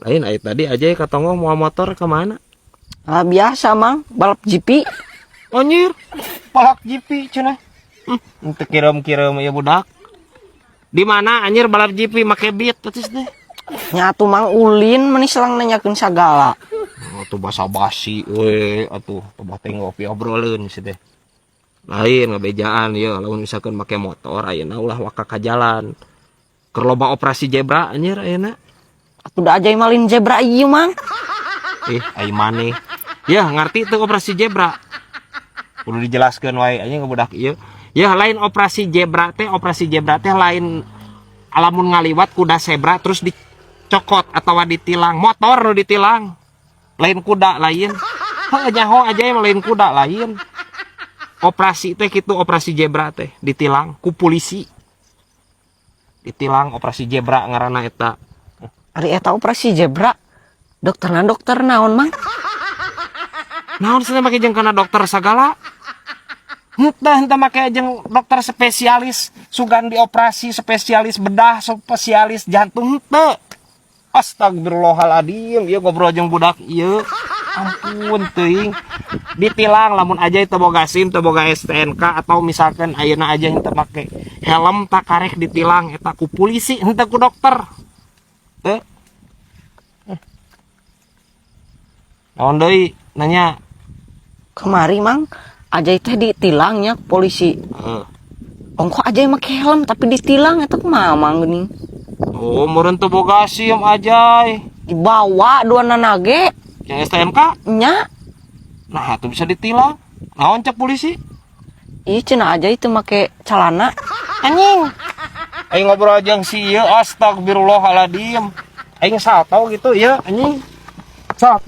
Lain aya tadi aja katonggo mau motor kemana? Biasa mang, balap GP. Anjir, balap GP cenah. Untuk kirim-kirim ya budak. Di mana anjir balap GP make beat tetes deh. Nyatu mang ulin menis lang nanyakeun sagala. Atuh basa-basi we atuh coba tengok obrolin sih teh. Lain ngabejaan ya lamun misalkan make motor ayeuna ulah waka ka jalan. Keur loba operasi zebra anjir ayeuna. Atuh da aja malin zebra ieu mang. Ai maneh. Ya ngarti teu operasi zebra. Kudu dijelaskeun wae anjing ke budak ieu. Ya lain operasi zebra teh lain alamun ngaliwat kuda zebra terus dicokot atau ditilang motor nu ditilang. Lain kuda lain. Heuh nyaho aja yang lain kuda lain. Operasi teh kitu operasi zebra teh ditilang ku polisi. Ditilang operasi zebra ngaranna eta. Ari eta operasi zebra. Dokter naon mang? Naon cenah make jeung kana dokter sagala? Henteu make jeung dokter spesialis sugan dioperasi, spesialis bedah, spesialis jantung henteu. Astagfirullahaladzim, ieu ngobrol jeung budak ieu. Ampun teuing. Ditilang lamun aja teu boga SIM, teu boga STNK atau misalkan ayeuna aja teu make helm tak karek ditilang eta ku polisi, henteu ku dokter. Teu. Naon deui nanya? Kemari mang, aja teh ditilangnya polisi. Ongko aja make helm tapi ditilang eta kumaha mang geuning? Oh, meureun teu boga SIM ajay. Dibawa dua nanage. Yang STNK? Nya. Nah, itu bisa ditilang. Naon cek polisi? Ih cenah aja itu make calana. Anjing. Aing ngobrol jeung si ieu astagfirullahaladzim. Aing salto gitu ya anjing. Sok.